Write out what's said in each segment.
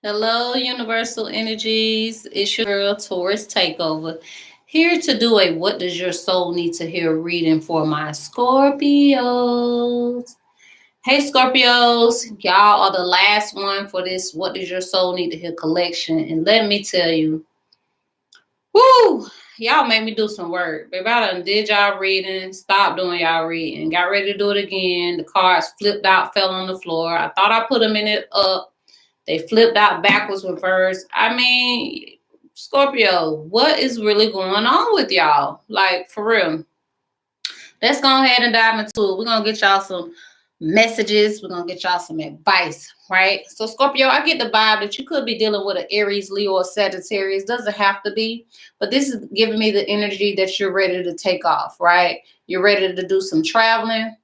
Hello, Universal Energies. It's your girl, Taurus Takeover. Here to do a What Does Your Soul Need to Hear reading for my Scorpios. Hey, Scorpios. Y'all are the last one for this What Does Your Soul Need to Hear collection. And let me tell you, whoo, y'all made me do some work. Baby, I done did y'all reading, stopped doing y'all reading, got ready to do it again. The cards flipped out, fell on the floor. I thought I put them in it up. They flipped out backwards, reverse. I mean, Scorpio, what is really going on with y'all? Like, for real. Let's go ahead and dive into it. We're going to get y'all some messages. We're going to get y'all some advice, right? So, Scorpio, I get the vibe that you could be dealing with an Aries, Leo, or Sagittarius. Doesn't have to be, but this is giving me the energy that you're ready to take off, right? You're ready to do some traveling.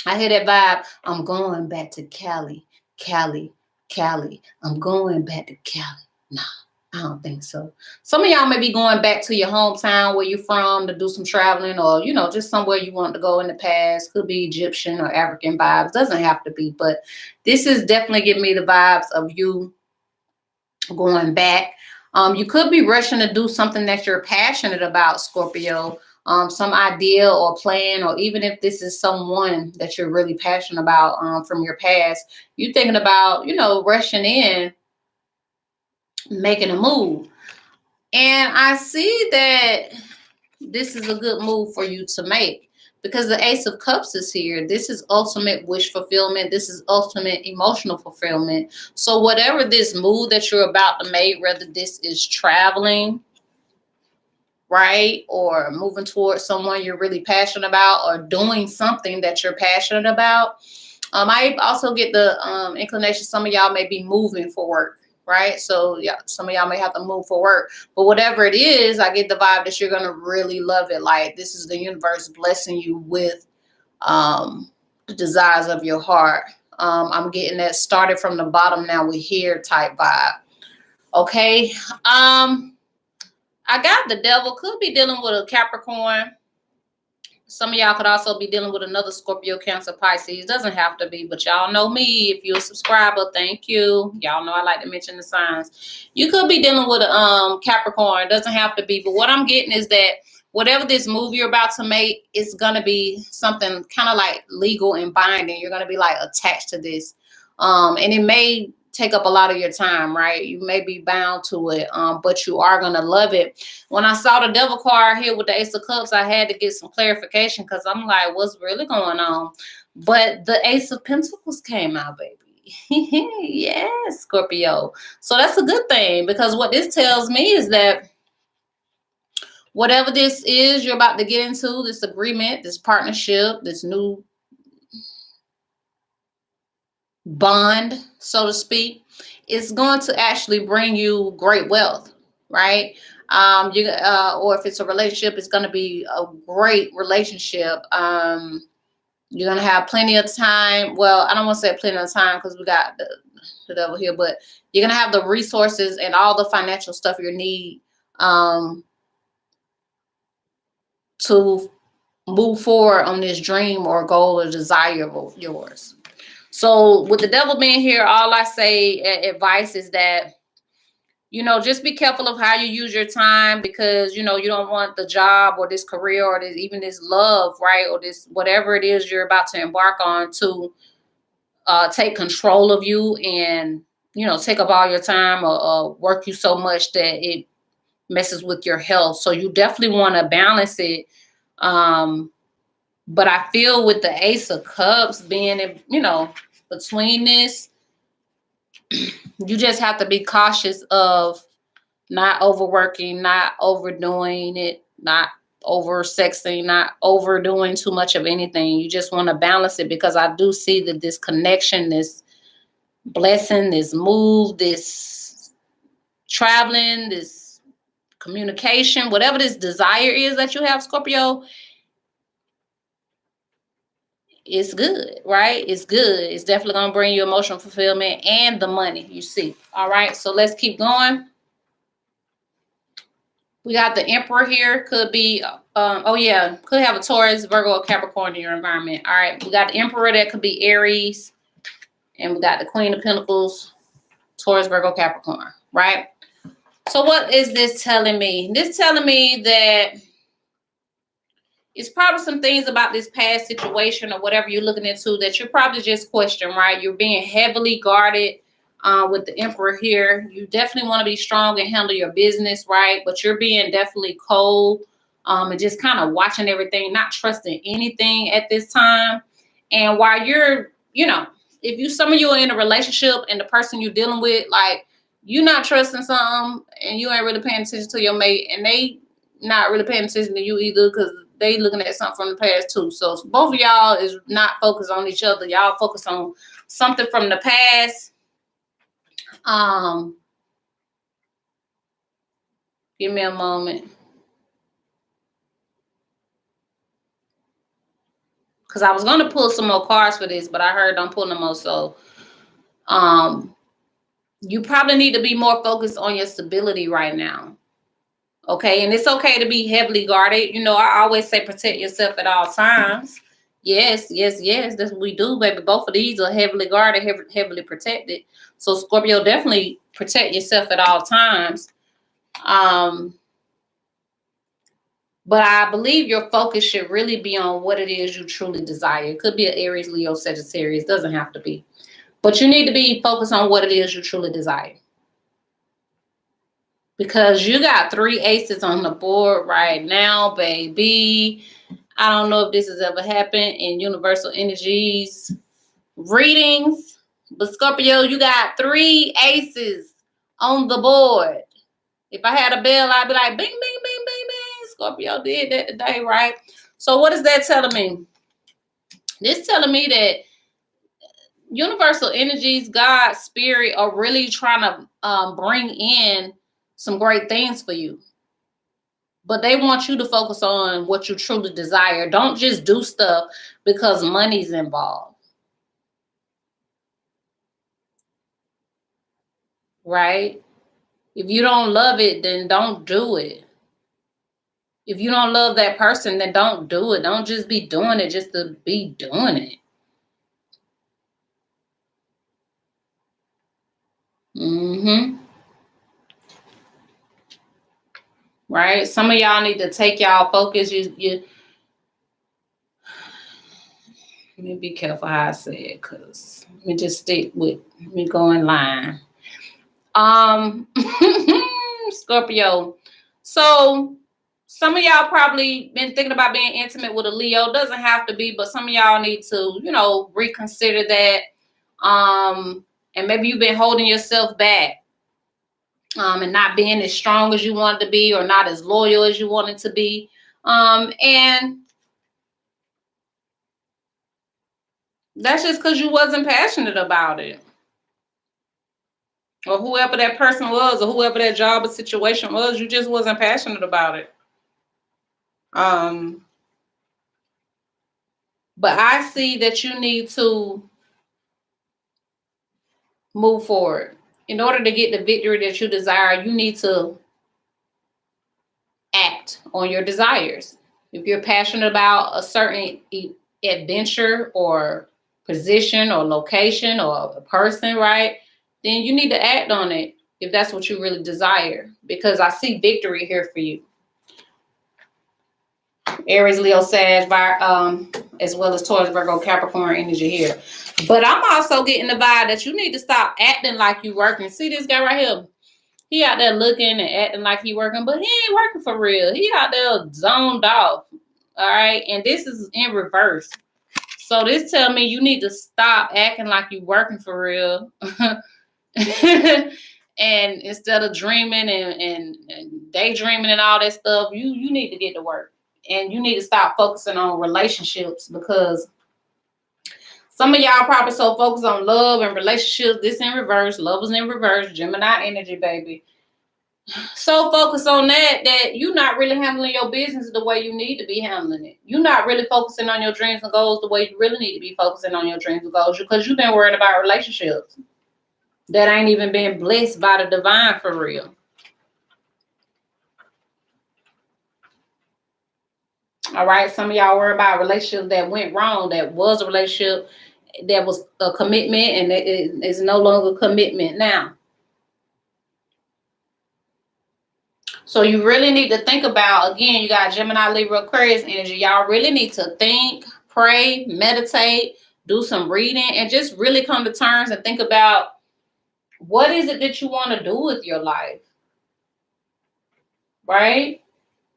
I hear that vibe. I'm going back to Cali, Cali, Cali. I'm going back to Cali. Nah, I don't think so. Some of y'all may be going back to your hometown where you're from to do some traveling, or just somewhere you want to go in the past. Could be Egyptian or African vibes. Doesn't have to be, but this is definitely giving me the vibes of you going back. You could be rushing to do something that you're passionate about, Scorpio. Some idea or plan, or even if this is someone that you're really passionate about from your past, you thinking about, rushing in, making a move. And I see that this is a good move for you to make because the Ace of Cups is here. This is ultimate wish fulfillment. This is ultimate emotional fulfillment. So whatever this move that you're about to make, whether this is traveling, right, or moving towards someone you're really passionate about, or doing something that you're passionate about. I also get the inclination some of y'all may be moving for work, right? So yeah, some of y'all may have to move for work, but whatever it is, I get the vibe that you're gonna really love it. Like this is the universe blessing you with the desires of your heart. I'm getting that started from the bottom, now we're here type vibe. Okay. I got the devil. Could be dealing with a Capricorn. Some of y'all could also be dealing with another Scorpio, Cancer, Pisces. Doesn't have to be, but y'all know me. If you're a subscriber, thank you. Y'all know I like to mention the signs. You could be dealing with a Capricorn. Doesn't have to be, but what I'm getting is that whatever this move you're about to make, it's gonna be something kind of like legal and binding. You're gonna be like attached to this, and it may take up a lot of your time, right? You may be bound to it, but you are gonna love it. When I saw the devil card here with the Ace of Cups, I had to get some clarification because I'm like, what's really going on? But the Ace of Pentacles came out, baby. Yes, Scorpio. So that's a good thing because what this tells me is that whatever this is you're about to get into, this agreement, this partnership, this new bond, so to speak, is going to actually bring you great wealth, right? Or if it's a relationship, it's going to be a great relationship. You're going to have plenty of time. Well, I don't want to say plenty of time because we got the devil here, but you're going to have the resources and all the financial stuff you need to move forward on this dream or goal or desire of yours. So with the devil being here, all I say advice is that, just be careful of how you use your time because, you don't want the job or this career or even this love, right? Or this, whatever it is you're about to embark on to take control of you and, take up all your time or work you so much that it messes with your health. So you definitely want to balance it. But I feel with the Ace of Cups being, between this, you just have to be cautious of not overworking, not overdoing it, not oversexing, not overdoing too much of anything. You just want to balance it because I do see that this connection, this blessing, this move, this traveling, this communication, whatever this desire is that you have, Scorpio, it's good, right? It's good. It's definitely going to bring you emotional fulfillment and the money, you see. All right, so let's keep going. We got the Emperor here. Could be, could have a Taurus, Virgo, or Capricorn in your environment. All right, we got the Emperor that could be Aries. And we got the Queen of Pentacles. Taurus, Virgo, Capricorn, right? So what is this telling me? This telling me that it's probably some things about this past situation or whatever you're looking into that you're probably just questioning, right? You're being heavily guarded with the Emperor here. You definitely want to be strong and handle your business, right? But you're being definitely cold and just kind of watching everything, not trusting anything at this time. And while you're, if some of you are in a relationship and the person you're dealing with, like, you're not trusting something and you ain't really paying attention to your mate and they not really paying attention to you either because they looking at something from the past too. So both of y'all is not focused on each other. Y'all focus on something from the past. Give me a moment. Because I was going to pull some more cards for this, but I heard don't pull no more. So you probably need to be more focused on your stability right now. Okay, and it's okay to be heavily guarded. I always say protect yourself at all times. Yes, that's what we do, baby. Both of these are heavily guarded, heavily protected. So Scorpio, definitely protect yourself at all times. But I believe your focus should really be on what it is you truly desire. It could be an Aries, Leo, Sagittarius. Doesn't have to be. But you need to be focused on what it is you truly desire. Because you got 3 aces on the board right now, baby. I don't know if this has ever happened in Universal Energies readings. But Scorpio, you got 3 aces on the board. If I had a bell, I'd be like, bing, bing, bing, bing, bing. Scorpio did that today, right? So what is that telling me? This telling me that Universal Energies, God, Spirit are really trying to bring in some great things for you. But they want you to focus on what you truly desire. Don't just do stuff because money's involved. Right? If you don't love it, then don't do it. If you don't love that person, then don't do it. Don't just be doing it just to be doing it. Right? Some of y'all need to take y'all focus. Let me be careful how I say it, because let me just stick with me going line. Scorpio. So some of y'all probably been thinking about being intimate with a Leo. Doesn't have to be, but some of y'all need to, reconsider that. And maybe you've been holding yourself back. And not being as strong as you wanted to be, or not as loyal as you wanted to be. And that's just because you wasn't passionate about it. Or whoever that person was, or whoever that job or situation was, you just wasn't passionate about it. But I see that you need to move forward. In order to get the victory that you desire, you need to act on your desires. If you're passionate about a certain adventure or position or location or a person, right, then you need to act on it if that's what you really desire, because I see victory here for you. Aries, Leo, Sag, as well as Taurus, Virgo, Capricorn energy here. But I'm also getting the vibe that you need to stop acting like you working. See this guy right here? He out there looking and acting like he working, but he ain't working for real. He out there zoned off. All right. And this is in reverse. So this tell me you need to stop acting like you working for real. And instead of dreaming and daydreaming and all that stuff, you need to get to work. And you need to stop focusing on relationships, because some of y'all probably so focused on love and relationships. This in reverse. Love is in reverse. Gemini energy, baby. So focused on that you're not really handling your business the way you need to be handling it. You're not really focusing on your dreams and goals the way you really need to be focusing on your dreams and goals, because you've been worried about relationships that ain't even been blessed by the divine for real. All right, some of y'all worry about relationships that went wrong, that was a relationship that was a commitment and it is no longer commitment now. So you really need to think about, again, you got Gemini, Libra, Aquarius energy. Y'all really need to think, pray, meditate, do some reading, and just really come to terms and think about what is it that you want to do with your life, right?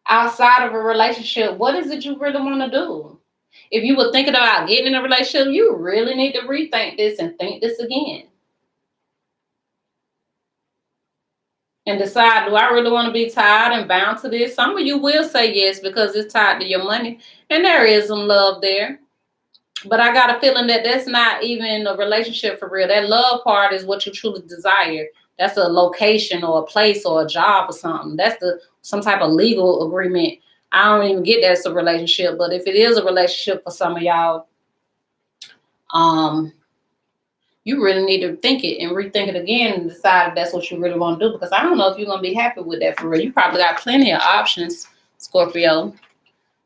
Outside of a relationship, what is it you really want to do? If you were thinking about getting in a relationship, you really need to rethink this and think this again. And decide, do I really want to be tied and bound to this? Some of you will say yes because it's tied to your money. And there is some love there. But I got a feeling that that's not even a relationship for real. That love part is what you truly desire. That's a location or a place or a job or something. That's some type of legal agreement. I don't even get that's a relationship. But if it is a relationship for some of y'all, you really need to think it and rethink it again and decide if that's what you really want to do. Because I don't know if you're going to be happy with that for real. You probably got plenty of options, Scorpio.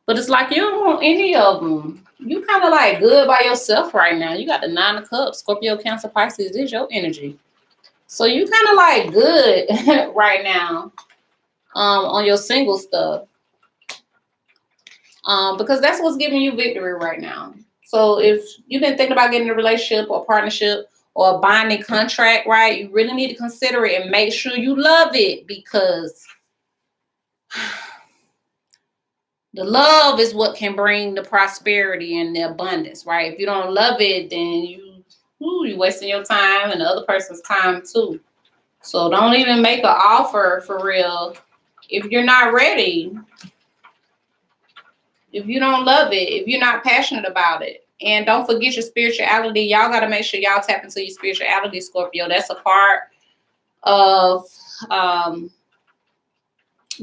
But it's like you don't want any of them. You kind of like good by yourself right now. You got the 9 of Cups. Scorpio, Cancer, Pisces. This is your energy. So you kind of like good right now on your single stuff. Because that's what's giving you victory right now. So if you've been thinking about getting a relationship or a partnership or a binding contract, right, you really need to consider it and make sure you love it, because the love is what can bring the prosperity and the abundance, right? If you don't love it, then you're wasting your time and the other person's time too. So don't even make an offer for real if you're not ready. If you don't love it, if you're not passionate about it. And don't forget your spirituality. Y'all got to make sure y'all tap into your spirituality, Scorpio. That's a part of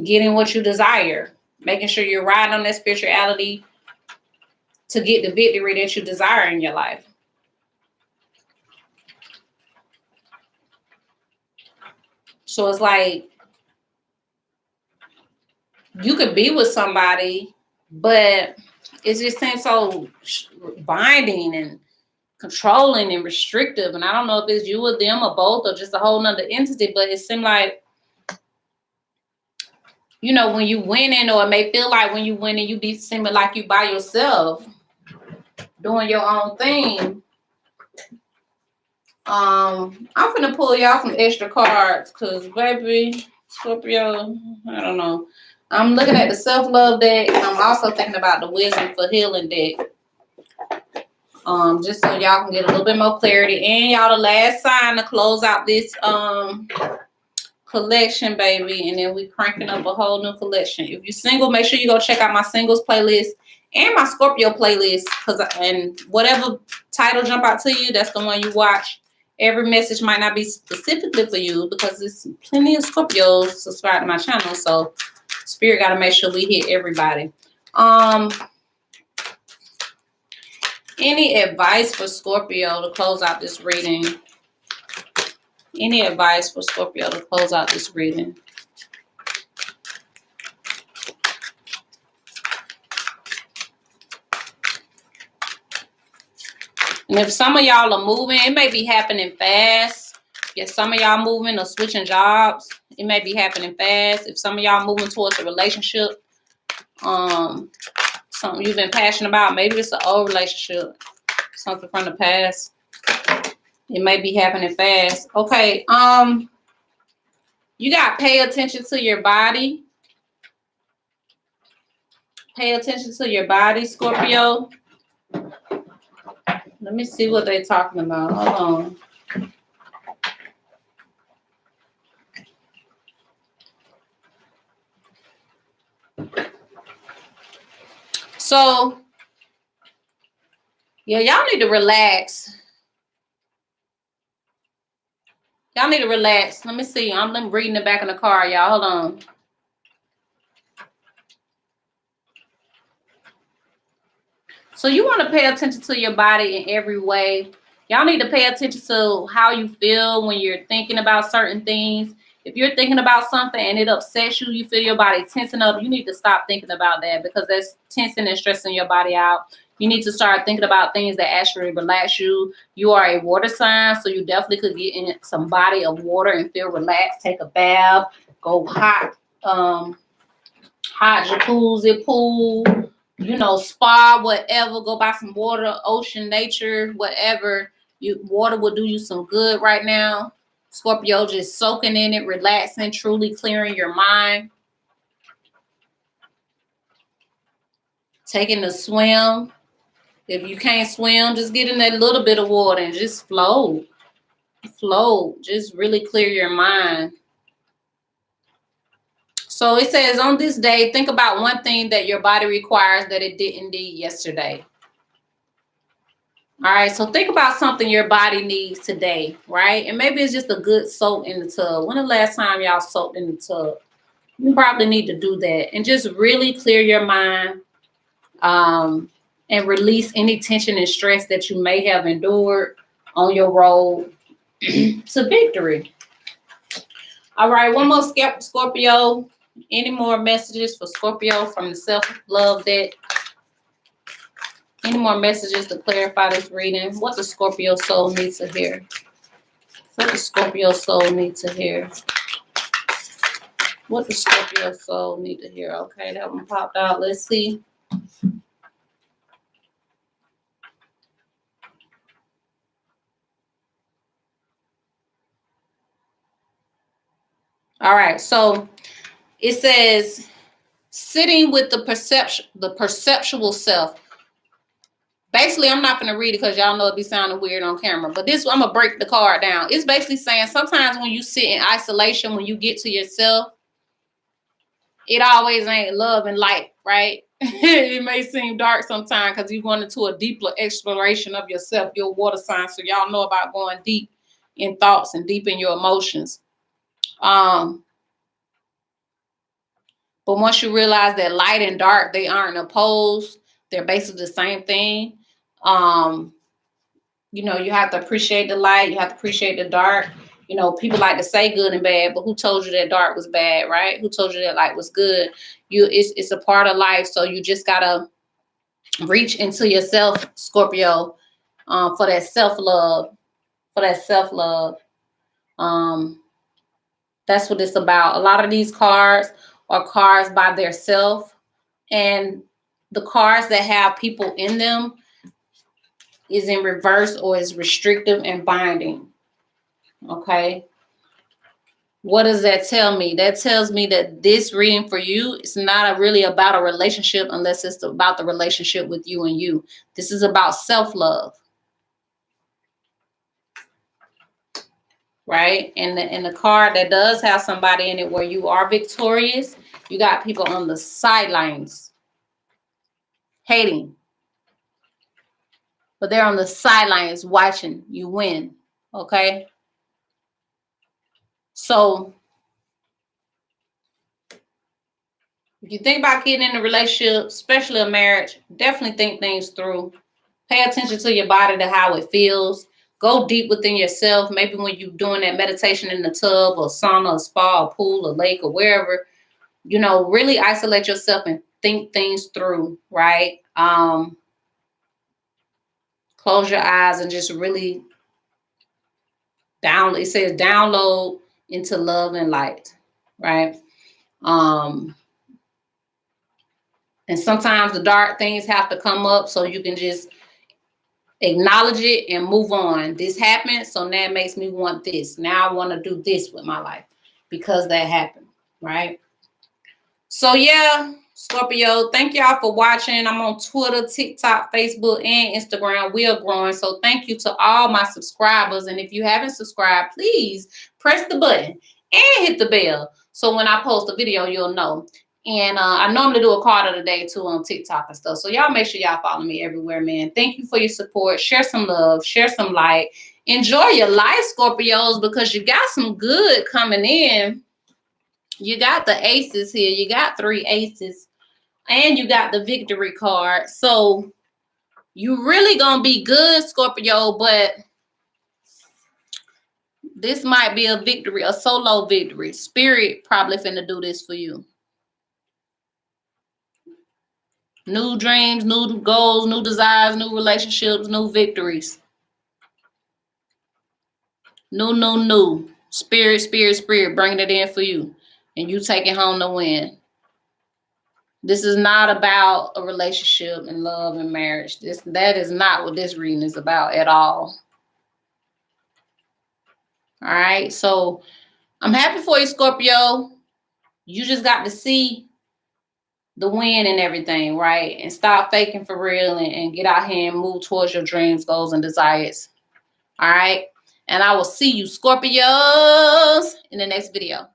getting what you desire. Making sure you're riding on that spirituality to get the victory that you desire in your life. So it's like you could be with somebody, but it just seems so binding and controlling and restrictive. And I don't know if it's you or them or both or just a whole nother entity, but it seemed like, you know, when you winning, or it may feel like when you winning, you be seeming like you by yourself doing your own thing. I'm finna pull y'all some extra cards because, baby, Scorpio, I don't know. I'm looking at the self-love deck, and I'm also thinking about the wisdom for healing deck. Just so y'all can get a little bit more clarity. And y'all, the last sign to close out this collection, baby. And then we cranking up a whole new collection. If you're single, make sure you go check out my singles playlist and my Scorpio playlist. And whatever title jump out to you, that's the one you watch. Every message might not be specifically for you because there's plenty of Scorpios subscribed to my channel. So Spirit got to make sure we hit everybody. Any advice for Scorpio to close out this reading? Any advice for Scorpio to close out this reading? And if some of y'all are moving, it may be happening fast. If some of y'all moving or switching jobs, it may be happening fast. If some of y'all moving towards a relationship, something you've been passionate about, maybe it's an old relationship, something from the past. It may be happening fast. Okay, you got to pay attention to your body. Pay attention to your body, Scorpio. Let me see what they're talking about. Hold on. So, yeah, y'all need to relax. Y'all need to relax. Let me see. I'm reading the back of the card, y'all. Hold on. So you want to pay attention to your body in every way. Y'all need to pay attention to how you feel when you're thinking about certain things. If you're thinking about something and it upsets you, you feel your body tensing up, you need to stop thinking about that because that's tensing and stressing your body out. You need to start thinking about things that actually relax you. You are a water sign, so you definitely could get in some body of water and feel relaxed. Take a bath, go hot, hot jacuzzi, pool, spa, whatever. Go buy some water, ocean, nature, whatever. Water will do you some good right now. Scorpio, just soaking in it, relaxing, truly clearing your mind. Taking a swim. If you can't swim, just get in that little bit of water and just float. Float. Just really clear your mind. So it says, on this day, think about one thing that your body requires that it didn't need yesterday. All right, so think about something your body needs today, right? And maybe it's just a good soak in the tub. When the last time y'all soaked in the tub? You probably need to do that and just really clear your mind, and release any tension and stress that you may have endured on your road to victory. All right, one more Scorpio. Any more messages for Scorpio from the self-love deck? Any more messages to clarify this reading? What the Scorpio soul needs to hear? What the Scorpio soul needs to hear? What the Scorpio soul need to hear? Okay, that one popped out. Let's see. All right, so it says sitting with the perceptual self. Basically, I'm not going to read it because y'all know it be sounding weird on camera. But this, I'm going to break the card down. It's basically saying sometimes when you sit in isolation, when you get to yourself, it always ain't love and light, right? It may seem dark sometimes because you're going into a deeper exploration of yourself, your water sign. So y'all know about going deep in thoughts and deep in your emotions. But once you realize that light and dark, they aren't opposed. They're basically the same thing. You have to appreciate the light. You have to appreciate the dark. People like to say good and bad, but who told you that dark was bad, right? Who told you that light was good? It's a part of life. So you just gotta reach into yourself, Scorpio, for that self-love. That's what it's about. A lot of these cards are cards by their self, and the cards that have people in them is in reverse or is restrictive and binding. Okay. What does that tell me? That tells me that this reading for you is not really about a relationship unless it's about the relationship with you and you. This is about self-love. Right? And the card that does have somebody in it where you are victorious, you got people on the sidelines hating. But they're on the sidelines watching you win. Okay? So if you think about getting in a relationship, especially a marriage, definitely think things through. Pay attention to your body, to how it feels. Go deep within yourself. Maybe when you're doing that meditation in the tub or sauna or spa or pool or lake or wherever, really isolate yourself and think things through, right? Close your eyes and just really it says download into love and light, right? And sometimes the dark things have to come up so you can just acknowledge it and move on. This happened, so now it makes me want this. Now I want to do this with my life because that happened, right? So yeah, Scorpio, thank y'all for watching. I'm on Twitter, TikTok, Facebook, and Instagram. We are growing. So thank you to all my subscribers. And if you haven't subscribed, please press the button and hit the bell. So when I post a video, you'll know. And I normally do a card of the day too on TikTok and stuff. So y'all make sure y'all follow me everywhere, man. Thank you for your support. Share some love. Share some light. Enjoy your life, Scorpios, because you got some good coming in. You got the aces here. You got 3 aces. And you got the victory card. So you really going to be good, Scorpio, but this might be a victory, a solo victory. Spirit probably finna do this for you. New dreams, new goals, new desires, new relationships, new victories. New. Spirit, bringing it in for you. and you taking home the win. This is not about a relationship and love and marriage. That is not what this reading is about at all. All right, so I'm happy for you, Scorpio. You just got to see the win and everything, right? And stop faking for real and get out here and move towards your dreams, goals, and desires. All right, and I will see you, Scorpios, in the next video.